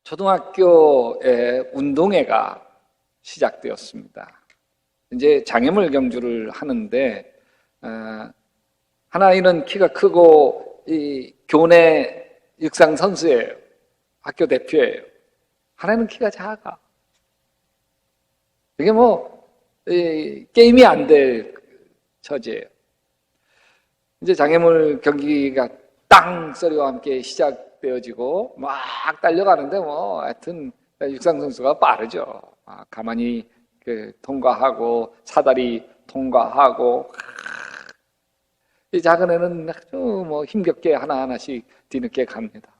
초등학교에 운동회가 시작되었습니다. 이제 장애물 경주를 하는데 한 아이는 키가 크고 이 교내 육상 선수예요. 학교 대표예요. 하나는 키가 작아. 이게 게임이 안 될 처지예요. 이제 장애물 경기가 땅 소리와 함께 시작되어지고 막 달려가는데 하여튼 육상 선수가 빠르죠. 가만히 통과하고 사다리 통과하고 이 작은 애는 아주 힘겹게 하나하나씩 뒤늦게 갑니다.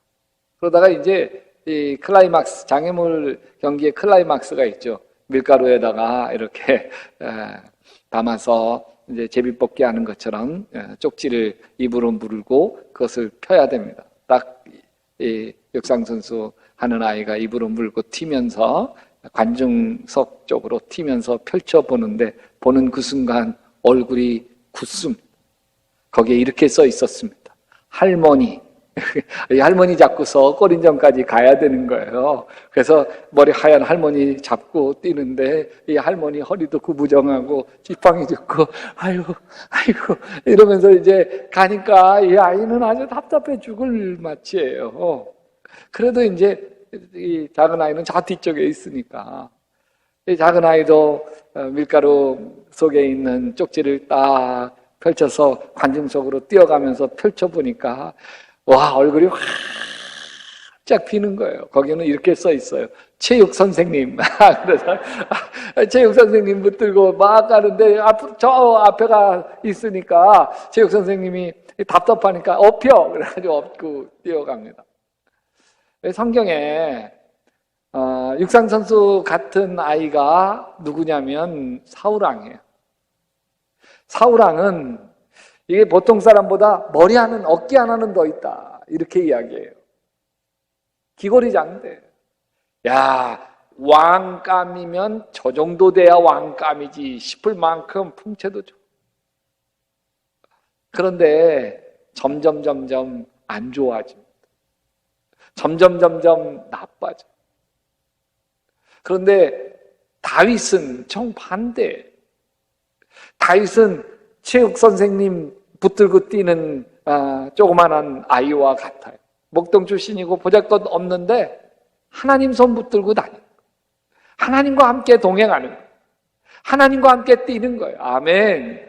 그러다가 이제 이 클라이막스, 장애물 경기의 클라이막스가 있죠. 밀가루에다가 이렇게 담아서 이제 제비뽑기 하는 것처럼 쪽지를 입으로 물고 그것을 펴야 됩니다. 딱 이 육상 선수 하는 아이가 입으로 물고 튀면서 관중석 쪽으로 튀면서 펼쳐보는데 보는 그 순간 얼굴이 굳습니다. 거기에 이렇게 써 있었습니다. 할머니. 이 할머니 잡고서 꼬린정까지 가야 되는 거예요. 그래서 머리 하얀 할머니 잡고 뛰는데 이 할머니 허리도 구부정하고 지팡이 짚고 아이고 이러면서 이제 가니까 이 아이는 아주 답답해 죽을 맛이에요. 그래도 이제 이 작은 아이는 저 뒤쪽에 있으니까 이 작은 아이도 밀가루 속에 있는 쪽지를 딱 펼쳐서 관중석으로 뛰어가면서 펼쳐보니까 와, 얼굴이 활짝 피는 거예요. 거기는 이렇게 써 있어요. 체육 선생님. 그래서 체육 선생님 붙들고 막 가는데 저 앞에가 있으니까 체육 선생님이 답답하니까 엎혀. 그래가지고 엎고 뛰어갑니다. 성경에 육상 선수 같은 아이가 누구냐면 사울왕이에요. 사울왕은 이게 보통 사람보다 머리 하나는 어깨 하나는 더 있다 이렇게 이야기해요. 귀걸이 장대. 야, 왕감이면 저 정도 돼야 왕감이지 싶을 만큼 풍채도 좋아. 그런데 점점 안 좋아집니다. 점점 나빠져. 그런데 다윗은 정반대. 다윗은 체육 선생님 붙들고 뛰는 조그만한 아이와 같아요. 목동 출신이고 보잘것 없는데 하나님 손 붙들고 다니는 거예요. 하나님과 함께 동행하는 거예요. 하나님과 함께 뛰는 거예요. 아멘.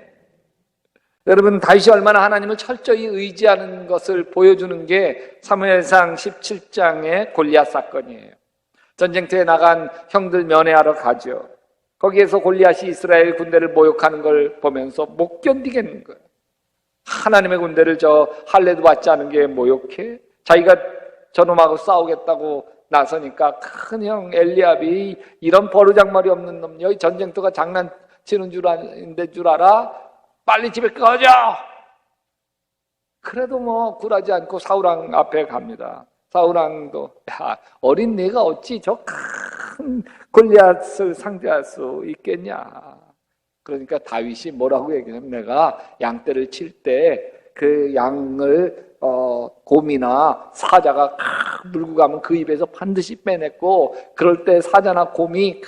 여러분, 다윗이 얼마나 하나님을 철저히 의지하는 것을 보여주는 게 사무엘상 17장의 골리앗 사건이에요. 전쟁터에 나간 형들 면회하러 가죠. 거기에서 골리앗이 이스라엘 군대를 모욕하는 걸 보면서 못 견디겠는 거예요. 하나님의 군대를 저 할례도 받지 않은 게 모욕해? 자기가 저놈하고 싸우겠다고 나서니까 큰 형 엘리압이 이런 버르장머리 없는 놈, 여기 전쟁터가 장난치는 줄 알아? 빨리 집에 꺼져! 그래도 굴하지 않고 사울왕 앞에 갑니다. 사울왕도 어린 내가 어찌 저 큰 골리앗을 상대할 수 있겠냐. 그러니까 다윗이 뭐라고 얘기하냐면 내가 양떼를 칠 때 그 양을 곰이나 사자가 물고 가면 그 입에서 반드시 빼냈고 그럴 때 사자나 곰이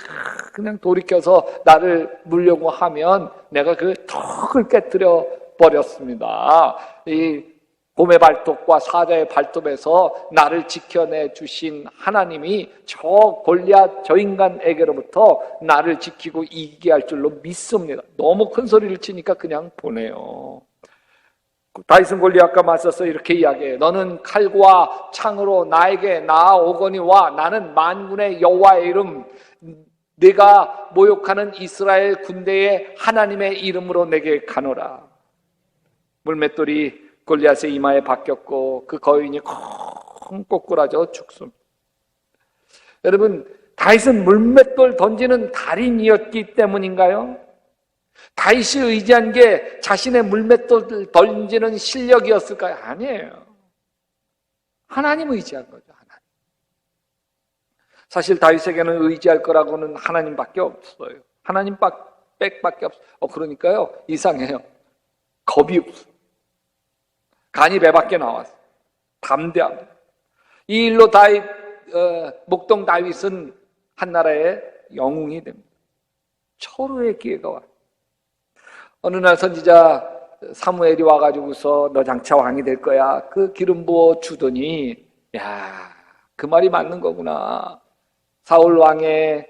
그냥 돌이켜서 나를 물려고 하면 내가 그 턱을 깨뜨려 버렸습니다. 이 곰의 발톱과 사자의 발톱에서 나를 지켜내 주신 하나님이 저 골리앗 저 인간에게로부터 나를 지키고 이기게 할 줄로 믿습니다. 너무 큰 소리를 치니까 그냥 보내요. 다윗은 골리앗과 맞서서 이렇게 이야기해요. 너는 칼과 창으로 나에게 나아오거니와 나는 만군의 여호와의 이름 네가 모욕하는 이스라엘 군대의 하나님의 이름으로 내게 가노라. 물맷돌이 골리앗의 이마에 박혔고 그 거인이 콩 꼬꾸라져 죽습니다. 여러분, 다윗은 물맷돌 던지는 달인이었기 때문인가요? 다윗이 의지한 게 자신의 물맷돌 던지는 실력이었을까요? 아니에요. 하나님 의지한 거죠. 하나님. 사실 다윗에게는 의지할 거라고는 하나님밖에 없어요. 하나님 백밖에 없어요. 그러니까요, 이상해요. 겁이 없어요. 간이 배 밖에 나왔어요. 담대합니다. 이 일로 다윗 목동 다윗은 한나라의 영웅이 됩니다. 초로의 기회가 와요. 어느 날 선지자 사무엘이 와가지고서 너 장차 왕이 될 거야. 그 기름 부어 주더니 야, 그 말이 맞는 거구나. 사울 왕의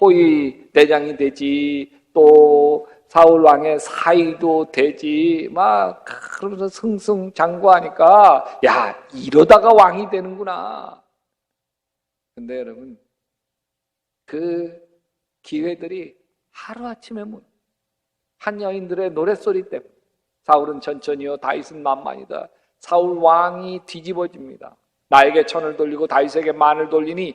호위 대장이 되지, 또 사울 왕의 사위도 되지, 막 그러면서 승승장구하니까 야, 이러다가 왕이 되는구나. 근데 여러분, 그 기회들이 하루아침에 한 여인들의 노랫소리 때문에 사울은 천천히요 다윗은 만만이다. 사울 왕이 뒤집어집니다. 나에게 천을 돌리고 다윗에게 만을 돌리니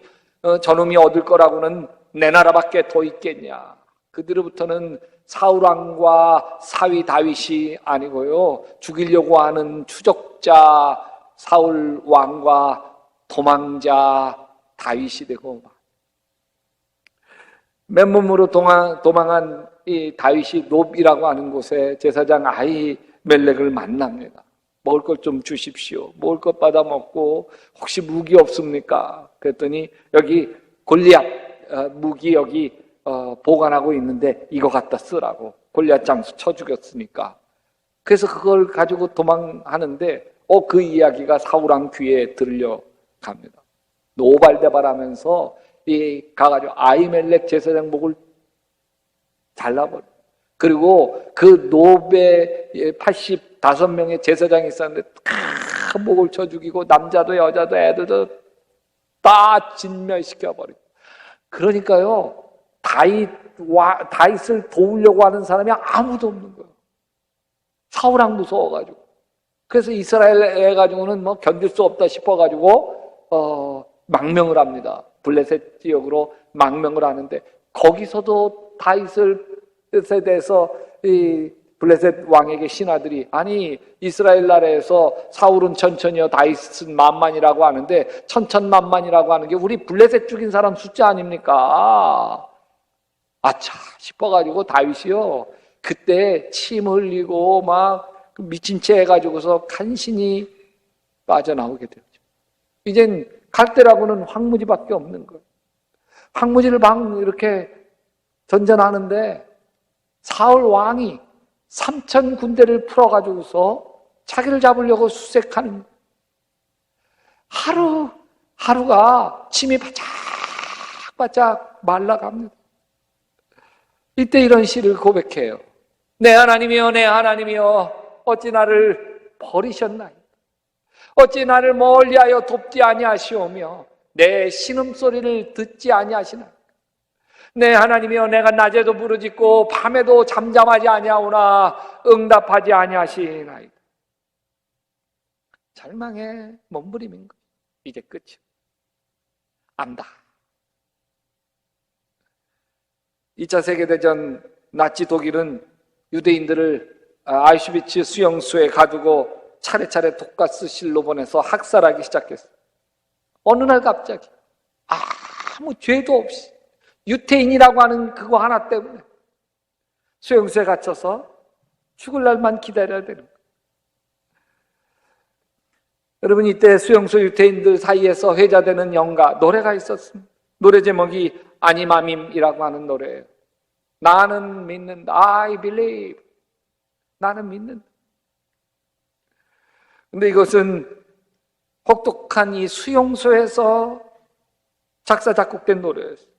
저놈이 얻을 거라고는 내 나라밖에 더 있겠냐. 그들로부터는 사울 왕과 사위 다윗이 아니고요, 죽이려고 하는 추적자 사울 왕과 도망자 다윗이 되고, 맨몸으로 도망한 이 다윗이 놉이라고 하는 곳에 제사장 아히멜렉을 만납니다. 먹을 것 좀 주십시오. 먹을 것 받아 먹고 혹시 무기 없습니까? 그랬더니 여기 골리앗 무기 여기 보관하고 있는데 이거 갖다 쓰라고. 골리앗 장수 쳐 죽였으니까. 그래서 그걸 가지고 도망하는데 그 이야기가 사울왕 귀에 들려갑니다. 노발대발하면서 가가지고 아히멜렉 제사장 목을 잘라버려. 그리고 그 노베 85명의 제사장이 있었는데 다 목을 쳐 죽이고 남자도 여자도 애들도 다 진멸시켜버리고. 그러니까요, 다윗을 도우려고 하는 사람이 아무도 없는 거예요. 사울왕 무서워가지고. 그래서 이스라엘 애 가지고는 뭐 견딜 수 없다 싶어가지고 망명을 합니다. 블레셋 지역으로 망명을 하는데 거기서도 다윗에 대해서 이 블레셋 왕에게 신하들이 아니 이스라엘 나라에서 사울은 천천히요 다윗은 만만이라고 하는데 천천만만이라고 하는 게 우리 블레셋 죽인 사람 숫자 아닙니까? 아차 싶어가지고 다윗이요 그때 침 흘리고 막 미친 채 해가지고서 간신히 빠져나오게 되죠. 이젠 갈 데라고는 황무지밖에 없는 거예요. 황무지를 막 이렇게 전전하는데 사울 왕이 3천 군대를 풀어가지고서 자기를 잡으려고 수색하는 하루가 침이 바짝바짝 말라갑니다. 이때 이런 시를 고백해요. 내 하나님이여 내 하나님이여 어찌 나를 버리셨나이까. 어찌 나를 멀리하여 돕지 아니하시오며 내 신음소리를 듣지 아니하시나이까. 내 하나님이여 내가 낮에도 부르짖고 밤에도 잠잠하지 아니하오나 응답하지 아니하시나이다. 절망의 몸부림인 거예요. 이제 끝이야. 안다. 2차 세계대전 나치 독일은 유대인들을 아우슈비츠 수용소에 가두고 차례차례 독가스 실로 보내서 학살하기 시작했어요. 어느 날 갑자기 아무 죄도 없이 유태인이라고 하는 그거 하나 때문에 수용소에 갇혀서 죽을 날만 기다려야 되는 거예요. 여러분 이때 수용소 유태인들 사이에서 회자되는 영가 노래가 있었습니다. 노래 제목이 아니마밈이라고 하는 노래예요. 나는 믿는다. I believe. 나는 믿는다. 근데 이것은 혹독한 이 수용소에서 작사 작곡된 노래였어요.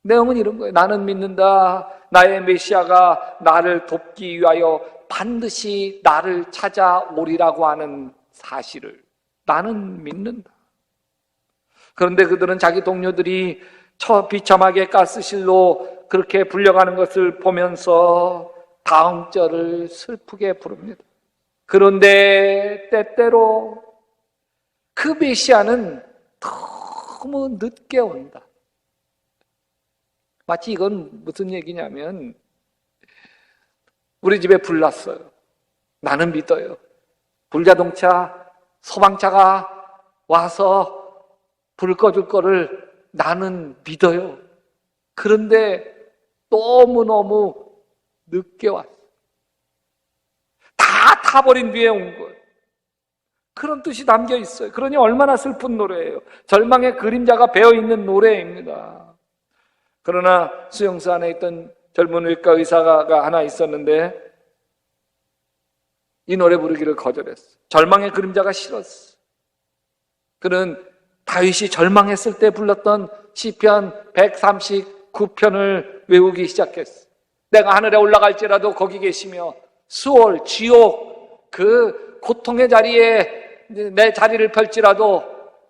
내용은 이런 거예요. 나는 믿는다. 나의 메시아가 나를 돕기 위하여 반드시 나를 찾아오리라고 하는 사실을 나는 믿는다. 그런데 그들은 자기 동료들이 비참하게 가스실로 그렇게 불려가는 것을 보면서 다음 절을 슬프게 부릅니다. 그런데 때때로 그 메시아는 너무 늦게 온다. 마치 이건 무슨 얘기냐면 우리 집에 불 났어요. 나는 믿어요. 불자동차, 소방차가 와서 불 꺼줄 거를 나는 믿어요. 그런데 너무너무 늦게 왔어요. 다 타버린 뒤에 온 거예요. 그런 뜻이 담겨 있어요. 그러니 얼마나 슬픈 노래예요. 절망의 그림자가 배어있는 노래입니다. 그러나 수용소 안에 있던 젊은 외과 의사가 하나 있었는데 이 노래 부르기를 거절했어. 절망의 그림자가 싫었어. 그는 다윗이 절망했을 때 불렀던 시편 139편을 외우기 시작했어. 내가 하늘에 올라갈지라도 거기 계시며 수월, 지옥, 그 고통의 자리에 내 자리를 펼지라도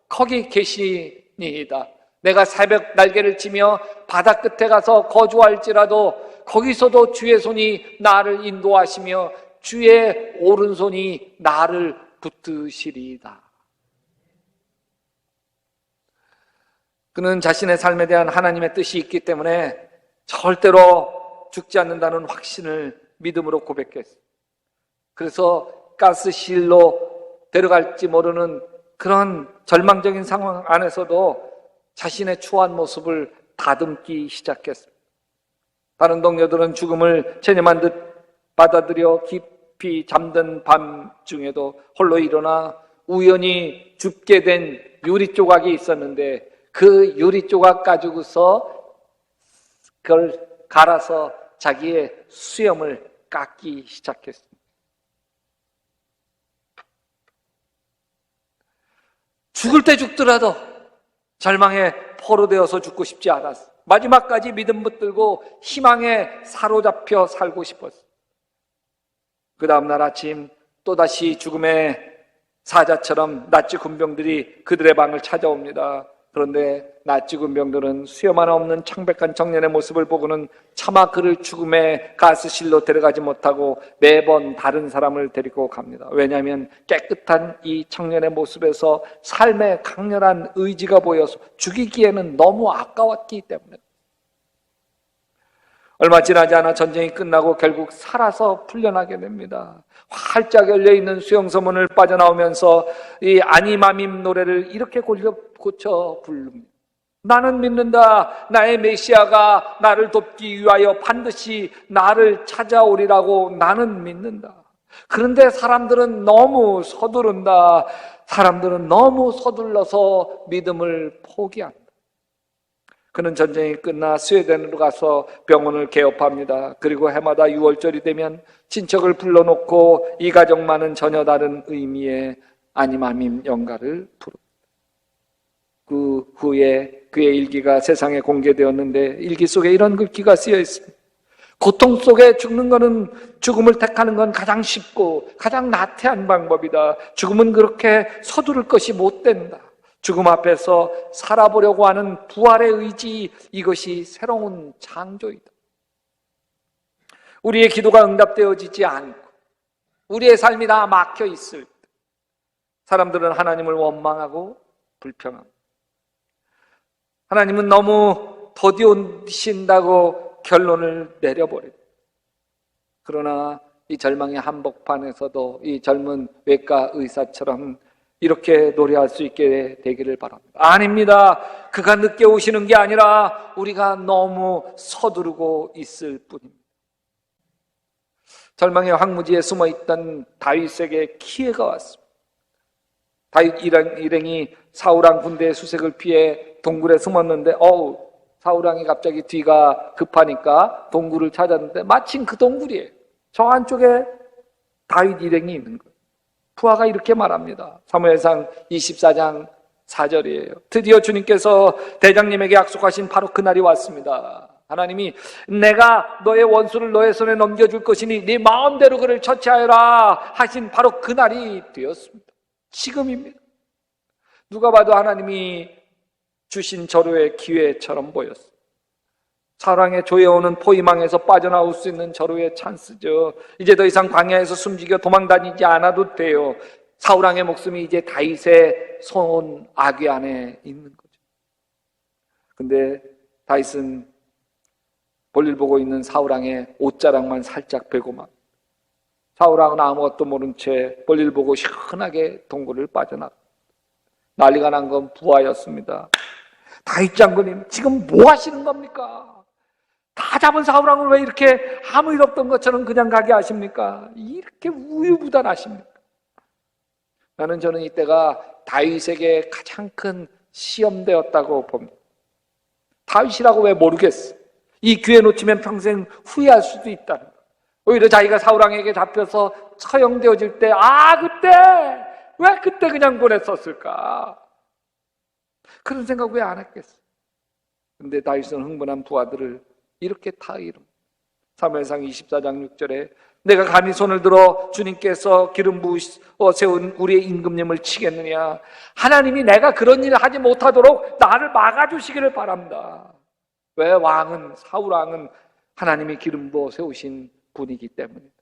거기 계시니이다. 내가 새벽 날개를 치며 바다 끝에 가서 거주할지라도 거기서도 주의 손이 나를 인도하시며 주의 오른손이 나를 붙드시리이다. 그는 자신의 삶에 대한 하나님의 뜻이 있기 때문에 절대로 죽지 않는다는 확신을 믿음으로 고백했어요. 그래서 가스실로 데려갈지 모르는 그런 절망적인 상황 안에서도 자신의 추한 모습을 다듬기 시작했습니다. 다른 동료들은 죽음을 체념한 듯 받아들여 깊이 잠든 밤 중에도 홀로 일어나 우연히 줍게 된 유리 조각이 있었는데 그 유리 조각 가지고서 그걸 갈아서 자기의 수염을 깎기 시작했습니다. 죽을 때 죽더라도 절망에 포로되어서 죽고 싶지 않았어. 마지막까지 믿음 붙들고 희망에 사로잡혀 살고 싶었어. 그 다음날 아침 또다시 죽음의 사자처럼 나치 군병들이 그들의 방을 찾아옵니다. 그런데 나치 군병들은 수염 하나 없는 창백한 청년의 모습을 보고는 차마 그를 죽음의 가스실로 데려가지 못하고 매번 다른 사람을 데리고 갑니다. 왜냐하면 깨끗한 이 청년의 모습에서 삶의 강렬한 의지가 보여서 죽이기에는 너무 아까웠기 때문에. 얼마 지나지 않아 전쟁이 끝나고 결국 살아서 풀려나게 됩니다. 활짝 열려있는 수용소 문을 빠져나오면서 이 아니마밈 노래를 이렇게 고쳐 부릅니다. 나는 믿는다. 나의 메시아가 나를 돕기 위하여 반드시 나를 찾아오리라고 나는 믿는다. 그런데 사람들은 너무 서두른다. 사람들은 너무 서둘러서 믿음을 포기한다. 그는 전쟁이 끝나 스웨덴으로 가서 병원을 개업합니다. 그리고 해마다 6월절이 되면 친척을 불러놓고 이 가정만은 전혀 다른 의미의 아니마밈 연가를 부릅니다. 그 후에 그의 일기가 세상에 공개되었는데 일기 속에 이런 글귀가 쓰여 있습니다. 고통 속에 죽는 것은 죽음을 택하는 건 가장 쉽고 가장 나태한 방법이다. 죽음은 그렇게 서두를 것이 못 된다. 죽음 앞에서 살아보려고 하는 부활의 의지, 이것이 새로운 창조이다. 우리의 기도가 응답되어지지 않고 우리의 삶이 다 막혀 있을 때 사람들은 하나님을 원망하고 불평합니다. 하나님은 너무 더디오신다고 결론을 내려버립니다. 그러나 이 절망의 한복판에서도 이 젊은 외과 의사처럼 이렇게 노래할 수 있게 되기를 바랍니다. 아닙니다. 그가 늦게 오시는 게 아니라 우리가 너무 서두르고 있을 뿐입니다. 절망의 황무지에 숨어있던 다윗에게 기회가 왔습니다. 다윗 일행이 사울왕 군대의 수색을 피해 동굴에 숨었는데 사울왕이 갑자기 뒤가 급하니까 동굴을 찾았는데 마침 그 동굴이에요. 저 안쪽에 다윗 일행이 있는 거예요. 부하가 이렇게 말합니다. 사무엘상 24장 4절이에요. 드디어 주님께서 대장님에게 약속하신 바로 그날이 왔습니다. 하나님이 내가 너의 원수를 너의 손에 넘겨줄 것이니 네 마음대로 그를 처치하여라 하신 바로 그날이 되었습니다. 지금입니다. 누가 봐도 하나님이 주신 절호의 기회처럼 보였습니다. 사랑에 조여오는 포위망에서 빠져나올 수 있는 절호의 찬스죠. 이제 더 이상 광야에서 숨지겨 도망다니지 않아도 돼요. 사울왕의 목숨이 이제 다윗의 손 아귀 안에 있는 거죠. 근데 다윗은 볼일 보고 있는 사울왕의 옷자락만 살짝 베고 막 사울왕은 아무것도 모른 채 볼일 보고 시원하게 동굴을 빠져나가. 난리가 난 건 부하였습니다. 다윗 장군님 지금 뭐 하시는 겁니까? 다 잡은 사울왕을 왜 이렇게 아무 일 없던 것처럼 그냥 가게 하십니까? 이렇게 우유부단하십니까? 저는 이때가 다윗에게 가장 큰 시험되었다고 봅니다. 다윗이라고 왜 모르겠어? 이 기회 놓치면 평생 후회할 수도 있다는 거. 오히려 자기가 사울왕에게 잡혀서 처형되어질 때, 그때 왜 그때 그냥 보냈었을까? 그런 생각 왜 안 했겠어? 근데 다윗은 흥분한 부하들을 이렇게 타이름. 사무엘상 24장 6절에 내가 감히 손을 들어 주님께서 기름 부어 세운 우리의 임금님을 치겠느냐? 하나님이 내가 그런 일을 하지 못하도록 나를 막아주시기를 바랍니다. 왜? 사울왕은 하나님이 기름 부어 세우신 분이기 때문이다.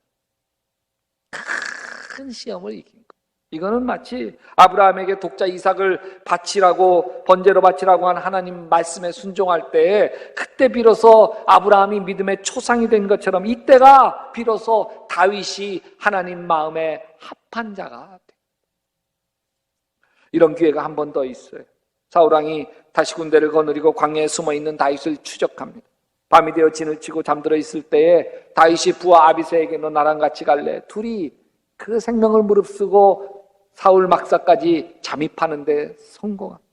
큰 시험을 이긴 거. 이거는 마치 아브라함에게 독자 이삭을 바치라고, 번제로 바치라고 한 하나님 말씀에 순종할 때, 그때 비로소 아브라함이 믿음의 초상이 된 것처럼 이때가 비로소 다윗이 하나님 마음에 합한 자가 돼. 이런 기회가 한 번 더 있어요. 사울왕이 다시 군대를 거느리고 광야에 숨어있는 다윗을 추적합니다. 밤이 되어 진을 치고 잠들어 있을 때에 다윗이 부하 아비새에게 너 나랑 같이 갈래? 둘이 그 생명을 무릅쓰고 사울 막사까지 잠입하는데 성공합니다.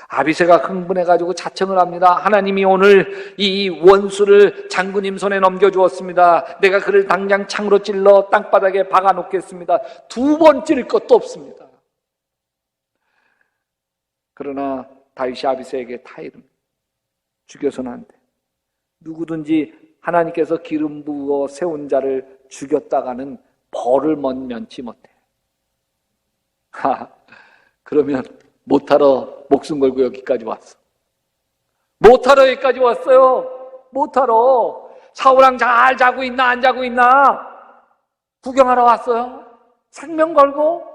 아비새가 흥분해가지고 자청을 합니다. 하나님이 오늘 이 원수를 장군님 손에 넘겨주었습니다. 내가 그를 당장 창으로 찔러 땅바닥에 박아놓겠습니다. 두 번 찌를 것도 없습니다. 그러나 다윗이 아비새에게 타이릅니다. 죽여서는 안 돼. 누구든지 하나님께서 기름 부어 세운 자를 죽였다가는 벌을 면치 못해. 그러면 못하러 목숨 걸고 여기까지 왔어. 못하러 여기까지 왔어요. 못하러. 사울왕 잘 자고 있나 안 자고 있나 구경하러 왔어요. 생명 걸고.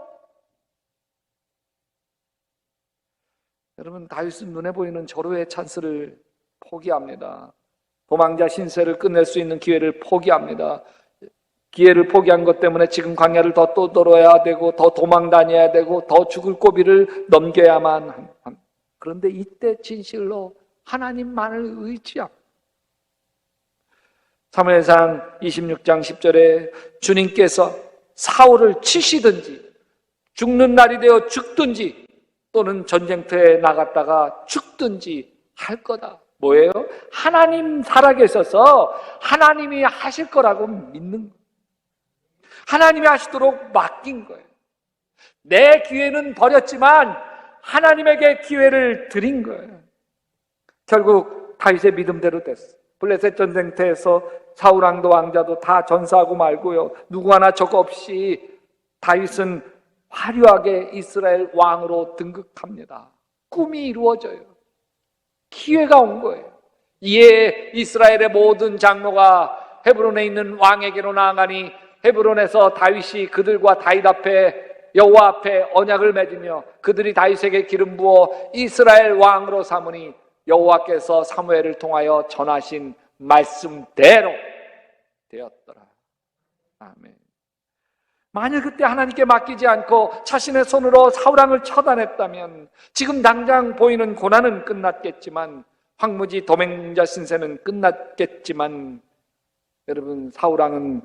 여러분, 다윗은 눈에 보이는 절호의 찬스를 포기합니다. 도망자 신세를 끝낼 수 있는 기회를 포기합니다. 기회를 포기한 것 때문에 지금 광야를 더 떠돌아야 되고, 더 도망 다녀야 되고, 더 죽을 고비를 넘겨야만 합니다. 그런데 이때 진실로 하나님만을 의지합니다. 사무엘상 26장 10절에 주님께서 사울을 치시든지 죽는 날이 되어 죽든지 또는 전쟁터에 나갔다가 죽든지 할 거다. 뭐예요? 하나님 살아계셔서 하나님이 하실 거라고 믿는 거예요. 하나님이 하시도록 맡긴 거예요. 내 기회는 버렸지만 하나님에게 기회를 드린 거예요. 결국 다윗의 믿음대로 됐어요. 블레셋 전쟁터에서 사울왕도 왕자도 다 전사하고 말고요, 누구 하나 적 없이 다윗은 화려하게 이스라엘 왕으로 등극합니다. 꿈이 이루어져요. 기회가 온 거예요. 이에 이스라엘의 모든 장로가 헤브론에 있는 왕에게로 나아가니 헤브론에서 다윗이 그들과 다윗 앞에, 여호와 앞에 언약을 맺으며 그들이 다윗에게 기름 부어 이스라엘 왕으로 삼으니 여호와께서 사무엘을 통하여 전하신 말씀대로 되었더라. 아멘. 만일 그때 하나님께 맡기지 않고 자신의 손으로 사울왕을 처단했다면 지금 당장 보이는 고난은 끝났겠지만, 황무지 도맹자 신세는 끝났겠지만, 여러분, 사울왕은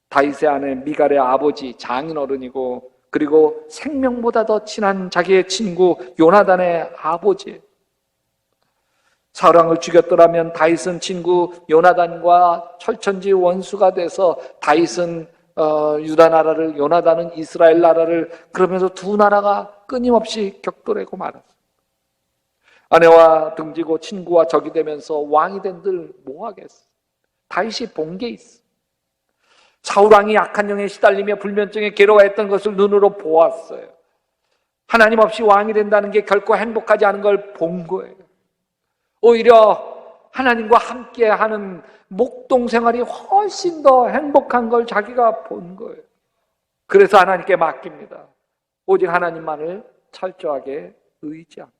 다윗의 아내 미갈의 아버지 장인어른이고, 그리고 생명보다 더 친한 자기의 친구 요나단의 아버지. 사울왕을 죽였더라면 다윗은 친구 요나단과 철천지 원수가 돼서 다윗은 유다 나라를, 요나단은 이스라엘 나라를, 그러면서 두 나라가 끊임없이 격돌하고 말았어요. 아내와 등지고 친구와 적이 되면서 왕이 된들 뭐하겠어. 다윗이 본 게 있어. 사울왕이 악한 영에 시달리며 불면증에 괴로워했던 것을 눈으로 보았어요. 하나님 없이 왕이 된다는 게 결코 행복하지 않은 걸 본 거예요. 오히려 하나님과 함께하는 목동 생활이 훨씬 더 행복한 걸 자기가 본 거예요. 그래서 하나님께 맡깁니다. 오직 하나님만을 철저하게 의지합니다.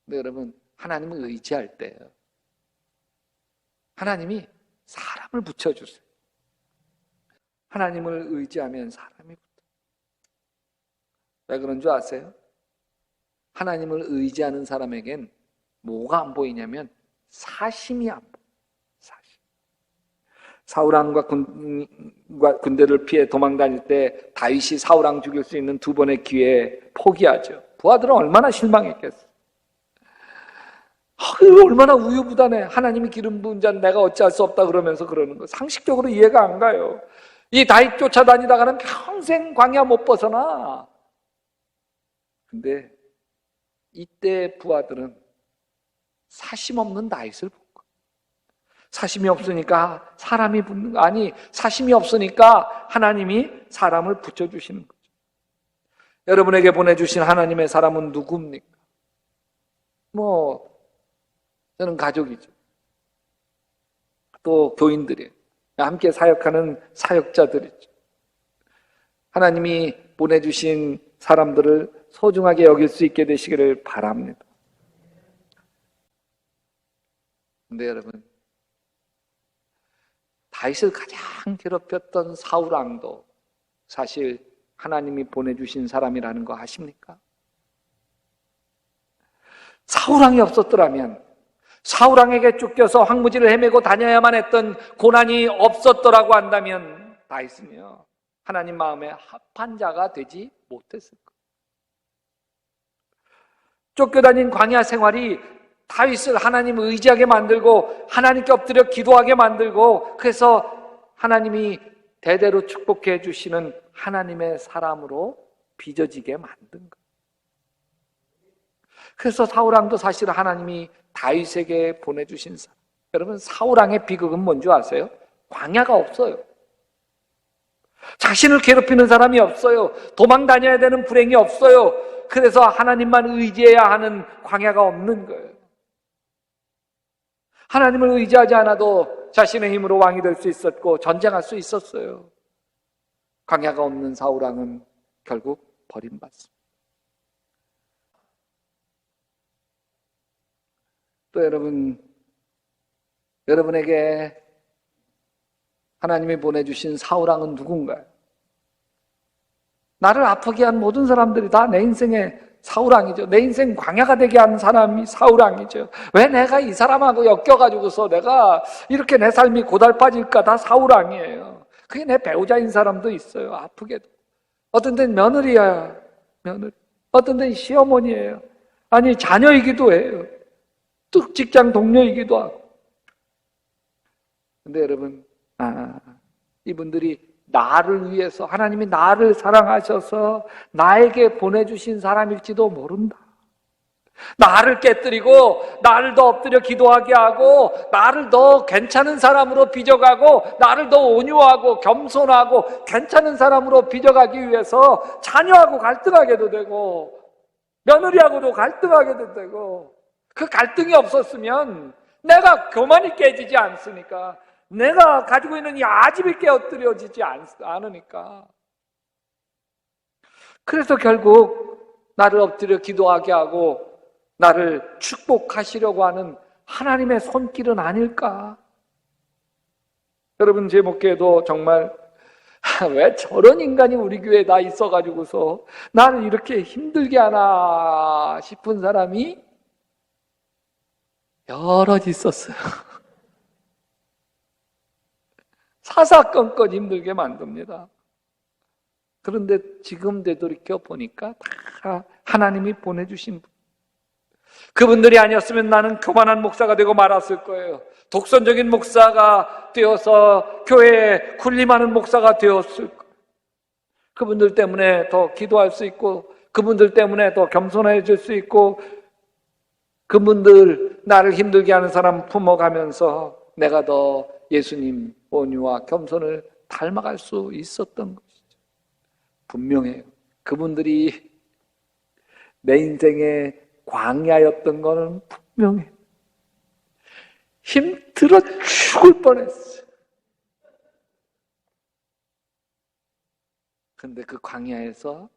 근데 여러분, 하나님을 의지할 때 하나님이 사람을 붙여주세요. 하나님을 의지하면 사람이 붙어요. 왜 그런 줄 아세요? 하나님을 의지하는 사람에겐 뭐가 안 보이냐면 사심이 안 보여요. 사심. 사울왕과 군대를 피해 도망 다닐 때 다윗이 사울왕 죽일 수 있는 두 번의 기회에 포기하죠. 부하들은 얼마나 실망했겠어. 얼마나 우유부단해. 하나님이 기름 부은 자는 내가 어찌할 수 없다 그러면서 그러는 거 상식적으로 이해가 안 가요. 이 다윗 쫓아다니다가는 평생 광야 못 벗어나. 근데 이때 부하들은 사심 없는 다윗을 본 거예요. 사심이 없으니까 사람이 붙는 거 아니, 사심이 없으니까 하나님이 사람을 붙여주시는 거죠. 여러분에게 보내주신 하나님의 사람은 누굽니까? 저는 가족이죠. 또 교인들이에요. 함께 사역하는 사역자들이죠. 하나님이 보내주신 사람들을 소중하게 여길 수 있게 되시기를 바랍니다. 근데 여러분, 다윗을 가장 괴롭혔던 사울왕도 사실 하나님이 보내주신 사람이라는 거 아십니까? 사울왕이 없었더라면, 사울왕에게 쫓겨서 황무지를 헤매고 다녀야만 했던 고난이 없었더라고 한다면 다윗은요, 하나님 마음에 합한 자가 되지 못했을 거예요. 쫓겨다닌 광야 생활이 다윗을 하나님 의지하게 만들고 하나님께 엎드려 기도하게 만들고, 그래서 하나님이 대대로 축복해 주시는 하나님의 사람으로 빚어지게 만든 거예요. 그래서 사울왕도 사실 하나님이 다윗에게 보내주신 사람. 여러분, 사울왕의 비극은 뭔지 아세요? 광야가 없어요. 자신을 괴롭히는 사람이 없어요. 도망 다녀야 되는 불행이 없어요. 그래서 하나님만 의지해야 하는 광야가 없는 거예요. 하나님을 의지하지 않아도 자신의 힘으로 왕이 될 수 있었고 전쟁할 수 있었어요. 광야가 없는 사울왕은 결국 버림받습니다. 또 여러분에게 하나님이 보내주신 사울왕은 누군가요? 나를 아프게 한 모든 사람들이 다 내 인생의 사울왕이죠. 내 인생 광야가 되게 한 사람이 사울왕이죠. 왜 내가 이 사람하고 엮여가지고서 내가 이렇게 내 삶이 고달파질까? 다 사울왕이에요. 그게 내 배우자인 사람도 있어요. 아프게도. 어떤 데는 며느리야, 며느리. 어떤 데는 시어머니예요. 아니, 자녀이기도 해요. 또 직장 동료이기도 하고. 근데 여러분, 이분들이 나를 위해서, 하나님이 나를 사랑하셔서 나에게 보내주신 사람일지도 모른다. 나를 깨뜨리고 나를 더 엎드려 기도하게 하고 나를 더 괜찮은 사람으로 빚어가고 나를 더 온유하고 겸손하고 괜찮은 사람으로 빚어가기 위해서 자녀하고 갈등하게도 되고 며느리하고도 갈등하게도 되고, 그 갈등이 없었으면 내가 교만이 깨지지 않습니까? 내가 가지고 있는 이 아집이 깨어뜨려지지 않으니까. 그래서 결국 나를 엎드려 기도하게 하고 나를 축복하시려고 하는 하나님의 손길은 아닐까? 여러분, 제 목회에도 정말 왜 저런 인간이 우리 교회에 다 있어가지고서 나를 이렇게 힘들게 하나 싶은 사람이 여럿 있었어요. 사사건건 힘들게 만듭니다. 그런데 지금 되돌이켜 보니까 다 하나님이 보내주신 분. 그분들이 아니었으면 나는 교만한 목사가 되고 말았을 거예요. 독선적인 목사가 되어서 교회에 군림하는 목사가 되었을 거예요. 그분들 때문에 더 기도할 수 있고 그분들 때문에 더 겸손해질 수 있고 그분들 나를 힘들게 하는 사람 품어가면서 내가 더 예수님 온유와 겸손을 닮아갈 수 있었던 것이죠. 분명해요. 그분들이 내 인생의 광야였던 거는 분명해요. 힘들어 죽을 뻔했어요. 근데 그 광야에서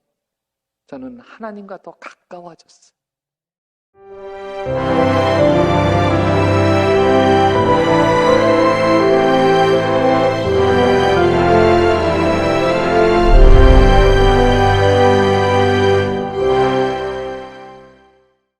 저는 하나님과 더 가까워졌어요.